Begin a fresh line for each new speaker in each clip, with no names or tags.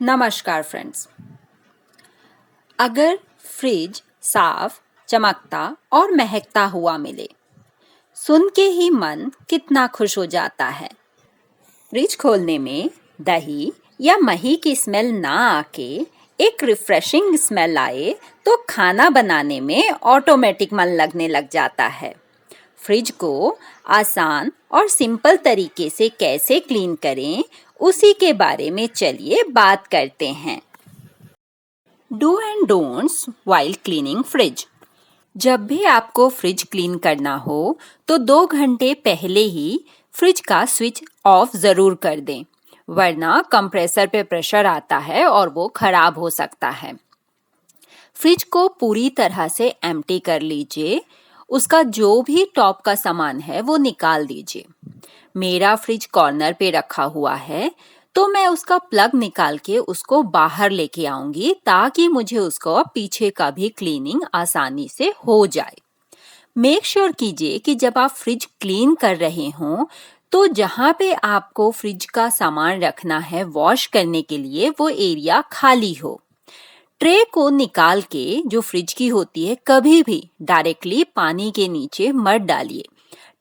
नमस्कार फ्रेंड्स। अगर फ्रिज साफ, चमकता और महकता हुआ मिले, सुन के ही मन कितना खुश हो जाता है। फ्रिज खोलने में दही या मही की स्मेल ना आके एक रिफ्रेशिंग स्मेल आए तो खाना बनाने में ऑटोमेटिक मन लगने लग जाता है। फ्रिज को आसान और सिंपल तरीके से कैसे क्लीन करें, उसी के बारे में चलिए बात करते हैं। Do and don'ts while cleaning fridge. जब भी आपको फ्रिज क्लीन करना हो तो 2 घंटे पहले ही फ्रिज का स्विच ऑफ ज़रूर कर दें, वरना कंप्रेसर पे प्रेशर आता है और वो खराब हो सकता है। फ्रिज को पूरी तरह से एम्प्टी कर लीजिए, उसका जो भी टॉप का सामान है वो निकाल दीजिए। मेरा फ्रिज कॉर्नर पे रखा हुआ है तो मैं उसका प्लग निकाल के उसको बाहर लेके आऊंगी ताकि मुझे उसको पीछे का भी क्लीनिंग आसानी से हो जाए। मेक श्योर कीजिए कि जब आप फ्रिज क्लीन कर रहे हों तो जहाँ पे आपको फ्रिज का सामान रखना है वॉश करने के लिए वो एरिया खाली हो। ट्रे को निकाल के जो फ्रिज की होती है कभी भी डायरेक्टली पानी के नीचे मत डालिए।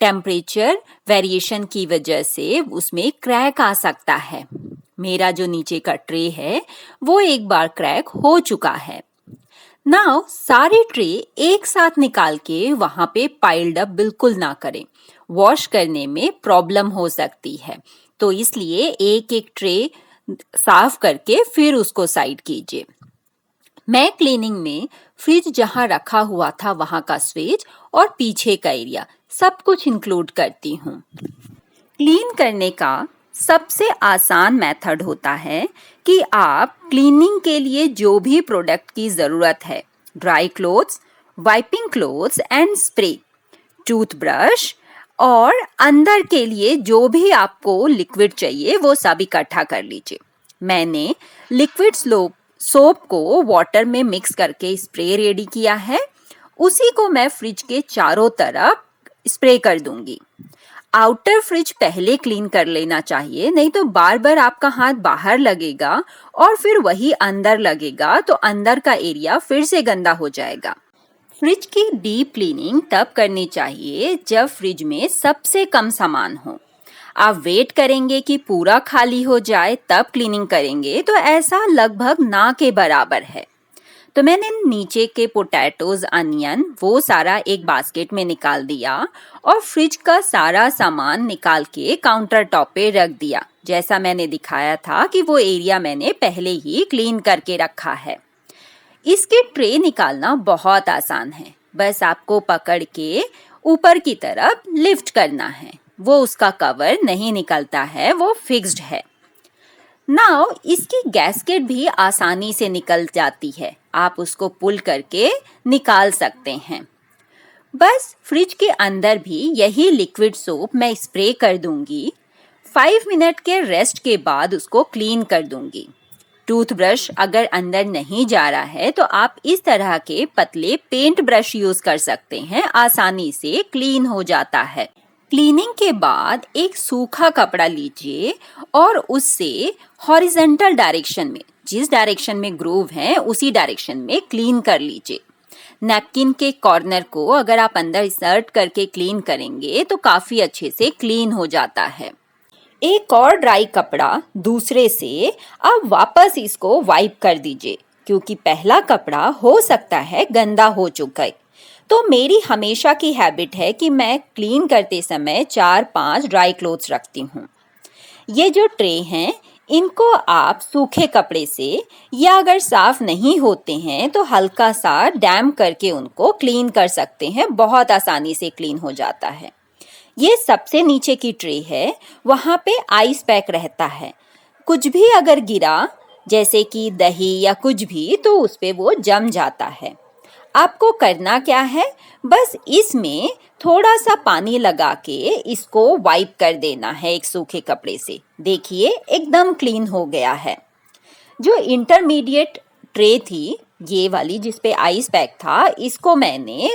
टेम्परेचर वेरिएशन की वजह से उसमें क्रैक आ सकता है। मेरा जो नीचे का ट्रे है वो एक बार क्रैक हो चुका है। नाउ सारे ट्रे एक साथ निकाल के वहां पे पाइल्ड अप बिल्कुल ना करें, वॉश करने में प्रॉब्लम हो सकती है। तो इसलिए एक एक ट्रे साफ करके फिर उसको साइड कीजिए। मैं क्लीनिंग में फ्रिज जहां रखा हुआ था वहां का स्विच और पीछे का एरिया सब कुछ इंक्लूड करती हूँ। क्लीन करने का सबसे आसान मेथड होता है कि आप क्लीनिंग के लिए जो भी प्रोडक्ट की ज़रूरत है, dry clothes, wiping clothes and spray, toothbrush और अंदर के लिए जो भी आपको लिक्विड चाहिए वो सब इकट्ठा कर लीजिए। मैंने लिक्विड सोप को वाटर में मिक्स करके स्प्रे रेडी किया है, उसी को मैं फ्रिज के चारों तरफ स्प्रे कर दूंगी। आउटर फ्रिज पहले क्लीन कर लेना चाहिए, नहीं तो बार बार आपका हाथ बाहर लगेगा और फिर वही अंदर लगेगा तो अंदर का एरिया फिर से गंदा हो जाएगा। फ्रिज की डीप क्लीनिंग तब करनी चाहिए जब फ्रिज में सबसे कम सामान हो। आप वेट करेंगे कि पूरा खाली हो जाए तब क्लीनिंग करेंगे तो ऐसा लगभग ना के बराबर है। तो मैंने नीचे के पोटैटोज, अनियन वो सारा एक बास्केट में निकाल दिया और फ्रिज का सारा सामान निकाल के काउंटर टॉप पे रख दिया, जैसा मैंने दिखाया था कि वो एरिया मैंने पहले ही क्लीन करके रखा है। इसके ट्रे निकालना बहुत आसान है, बस आपको पकड़ के ऊपर की तरफ लिफ्ट करना है। वो उसका कवर नहीं निकलता है, वो फिक्स्ड है। नाउ इसकी गैस्केट भी आसानी से निकल जाती है, आप उसको पुल करके निकाल सकते हैं। बस फ्रिज के अंदर भी यही लिक्विड सोप मैं स्प्रे कर दूंगी। 5 मिनट के रेस्ट के बाद उसको क्लीन कर दूंगी। टूथब्रश अगर अंदर नहीं जा रहा है तो आप इस तरह के पतले पेंट ब्रश यूज कर सकते हैं, आसानी से क्लीन हो जाता है। क्लीनिंग के बाद एक सूखा कपड़ा लीजिए और उससे हॉरिजेंटल डायरेक्शन में, जिस डायरेक्शन में ग्रूव है उसी डायरेक्शन में क्लीन कर लीजिए। नैपकिन के कॉर्नर को अगर आप अंदर इंसर्ट करके क्लीन करेंगे तो काफी अच्छे से क्लीन हो जाता है। एक और ड्राई कपड़ा दूसरे से आप वापस इसको वाइप कर दीजिए, क्योंकि पहला कपड़ा हो सकता है गंदा हो चुका है। तो मेरी हमेशा की हैबिट है कि मैं क्लीन करते समय 4-5 ड्राई क्लोथ्स रखती हूँ। ये जो ट्रे हैं इनको आप सूखे कपड़े से या अगर साफ नहीं होते हैं तो हल्का सा डैम्प करके उनको क्लीन कर सकते हैं, बहुत आसानी से क्लीन हो जाता है। ये सबसे नीचे की ट्रे है, वहाँ पे आइस पैक रहता है। कुछ भी अगर गिरा, जैसे कि दही या कुछ भी, तो उस पे वो जम जाता है। आपको करना क्या है, बस इसमें थोड़ा सा पानी लगा के इसको वाइप कर देना है एक सूखे कपड़े से। देखिए एकदम क्लीन हो गया है। जो इंटरमीडिएट ट्रे थी, ये वाली जिस पे आइस पैक था, इसको मैंने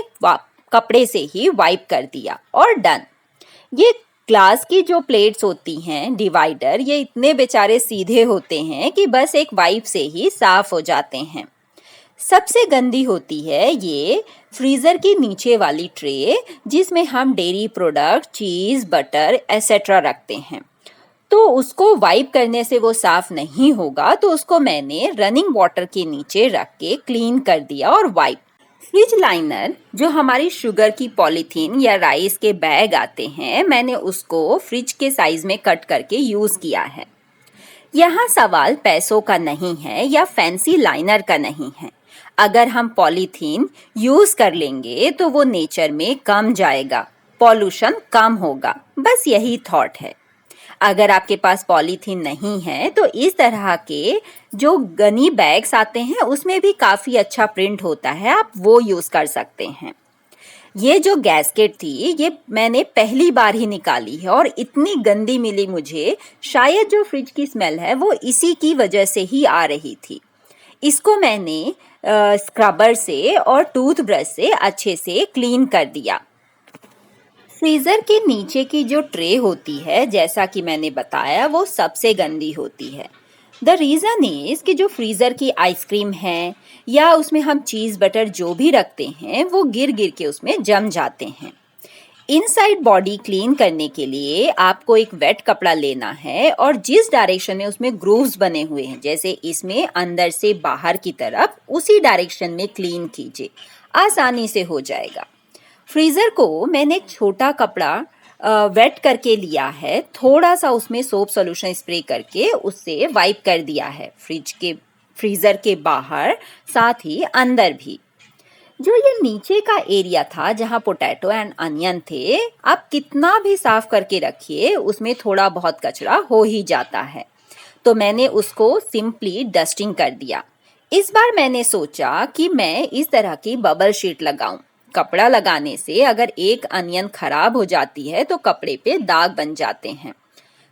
कपड़े से ही वाइप कर दिया और डन। ये ग्लास की जो प्लेट्स होती हैं डिवाइडर, ये इतने बेचारे सीधे होते हैं कि बस एक वाइप से ही साफ हो जाते हैं। सबसे गंदी होती है ये फ्रीज़र की नीचे वाली ट्रे, जिसमें हम डेयरी प्रोडक्ट, चीज़, बटर एसेट्रा रखते हैं। तो उसको वाइप करने से वो साफ नहीं होगा, तो उसको मैंने रनिंग वाटर के नीचे रख के क्लीन कर दिया और वाइप। फ्रिज लाइनर, जो हमारी शुगर की पॉलीथीन या राइस के बैग आते हैं, मैंने उसको फ्रिज के साइज में कट करके यूज किया है। यहाँ सवाल पैसों का नहीं है या फैंसी लाइनर का नहीं है। अगर हम पॉलीथीन यूज कर लेंगे तो वो नेचर में कम जाएगा, पॉल्यूशन कम होगा, बस यही थॉट है। अगर आपके पास पॉलीथीन नहीं है तो इस तरह के जो गनी बैग्स आते हैं उसमें भी काफ़ी अच्छा प्रिंट होता है, आप वो यूज़ कर सकते हैं। ये जो गैस्केट थी ये मैंने पहली बार ही निकाली है और इतनी गंदी मिली मुझे, शायद जो फ्रिज की स्मेल है वो इसी की वजह से ही आ रही थी। इसको मैंने स्क्रबर से और टूथब्रश से अच्छे से क्लीन कर दिया। फ्रीज़र के नीचे की जो ट्रे होती है, जैसा कि मैंने बताया, वो सबसे गंदी होती है। द रीज़न इज़ कि जो फ्रीज़र की आइसक्रीम है या उसमें हम चीज़ बटर जो भी रखते हैं वो गिर गिर के उसमें जम जाते हैं। इनसाइड बॉडी क्लीन करने के लिए आपको एक वेट कपड़ा लेना है और जिस डायरेक्शन में उसमें ग्रूव्स बने हुए हैं, जैसे इसमें अंदर से बाहर की तरफ, उसी डायरेक्शन में क्लीन कीजिए, आसानी से हो जाएगा। फ्रीज़र को मैंने एक छोटा कपड़ा वेट करके लिया है, थोड़ा सा उसमें सोप सॉल्यूशन स्प्रे करके उससे वाइप कर दिया है फ्रीज़र के बाहर, साथ ही अंदर भी। जो ये नीचे का एरिया था जहाँ पोटैटो एंड अनियन थे, आप कितना भी साफ करके रखिए उसमें थोड़ा बहुत कचरा हो ही जाता है, तो मैंने उसको सिंपली डस्टिंग कर दिया। इस बार मैंने सोचा कि मैं इस तरह की बबल शीट लगाऊं। कपड़ा लगाने से अगर एक अनियन खराब हो जाती है तो कपड़े पे दाग बन जाते हैं।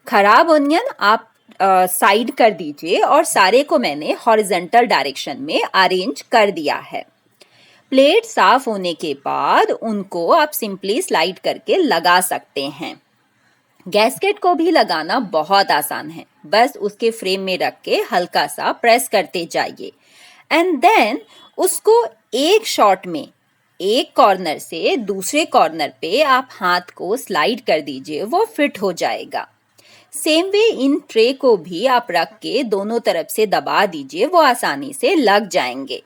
खराब अनियन आप साइड कर दीजिए और सारे को मैंने हॉरिजॉन्टल डायरेक्शन में अरेंज कर दिया है। प्लेट साफ होने के बाद उनको आप सिंपली स्लाइड करके लगा सकते हैं। गैस्केट को भी लगाना बहुत आसान है, बस उसके फ्रेम में रख के हल्का सा प्रेस करते जाइए एंड देन उसको एक शॉट में एक कॉर्नर से दूसरे कॉर्नर पे आप हाथ को स्लाइड कर दीजिए, वो फिट हो जाएगा। सेम वे इन ट्रे को भी आप रख के दोनों तरफ से दबा दीजिए, वो आसानी से लग जाएंगे।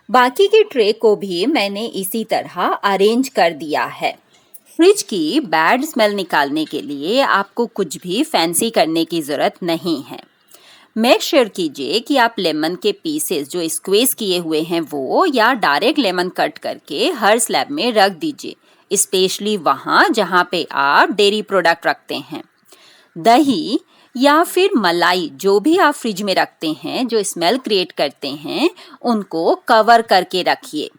बाकी की ट्रे को भी मैंने इसी तरह अरेंज कर दिया है। फ्रिज की बैड स्मेल निकालने के लिए आपको कुछ भी फैंसी करने की ज़रूरत नहीं है। मेक श्योर कीजिए कि आप लेमन के पीसेस जो स्क्वीज किए हुए हैं वो, या डायरेक्ट लेमन कट करके हर स्लैब में रख दीजिए, स्पेशली वहाँ जहाँ पे आप डेयरी प्रोडक्ट रखते हैं। दही या फिर मलाई जो भी आप फ्रिज में रखते हैं जो स्मेल क्रिएट करते हैं, उनको कवर करके रखिए।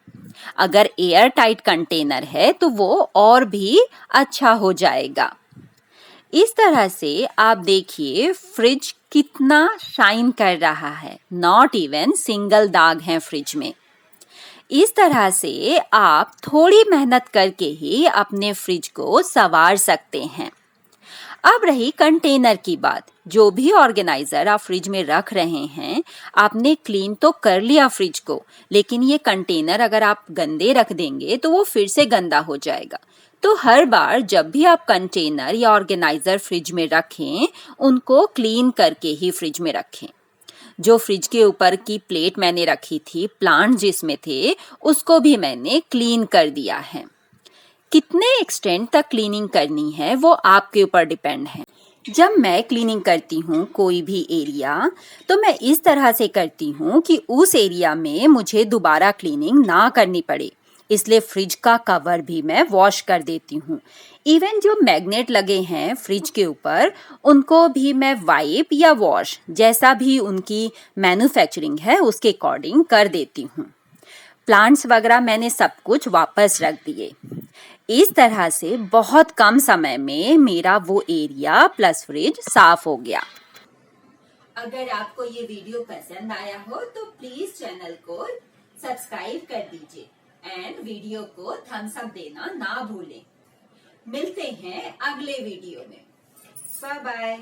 अगर एयर टाइट कंटेनर है तो वो और भी अच्छा हो जाएगा। इस तरह से आप देखिए फ्रिज कितना शाइन कर रहा है, नॉट इवन सिंगल दाग है फ्रिज में। इस तरह से आप थोड़ी मेहनत करके ही अपने फ्रिज को संवार सकते हैं। अब रही कंटेनर की बात, जो भी ऑर्गेनाइजर आप फ्रिज में रख रहे हैं, आपने क्लीन तो कर लिया फ्रिज को, लेकिन ये कंटेनर अगर आप गंदे रख देंगे तो वो फिर से गंदा हो जाएगा। तो हर बार जब भी आप कंटेनर या ऑर्गेनाइजर फ्रिज में रखें, उनको क्लीन करके ही फ्रिज में रखें। जो फ्रिज के ऊपर की प्लेट मैंने रखी थी, प्लांट जिसमें थे, उसको भी मैंने क्लीन कर दिया है। कितने एक्सटेंट तक क्लीनिंग करनी है वो आपके ऊपर डिपेंड है। जब मैं क्लीनिंग करती हूँ कोई भी एरिया, तो मैं इस तरह से करती हूँ कि उस एरिया में मुझे दोबारा क्लीनिंग ना करनी पड़े, इसलिए फ्रिज का कवर भी मैं वॉश कर देती हूँ। इवन जो मैग्नेट लगे हैं फ्रिज के ऊपर, उनको भी मैं वाइप या वॉश, जैसा भी उनकी मैन्युफैक्चरिंग है उसके अकॉर्डिंग कर देती हूँ। प्लांट्स वगैरह मैंने सब कुछ वापस रख दिए। इस तरह से बहुत कम समय में मेरा वो एरिया प्लस फ्रिज साफ हो गया। अगर आपको ये वीडियो पसंद आया हो तो प्लीज चैनल को सब्सक्राइब कर दीजिए एंड वीडियो को थम्स अप देना ना भूलें। मिलते हैं अगले वीडियो में। Bye bye.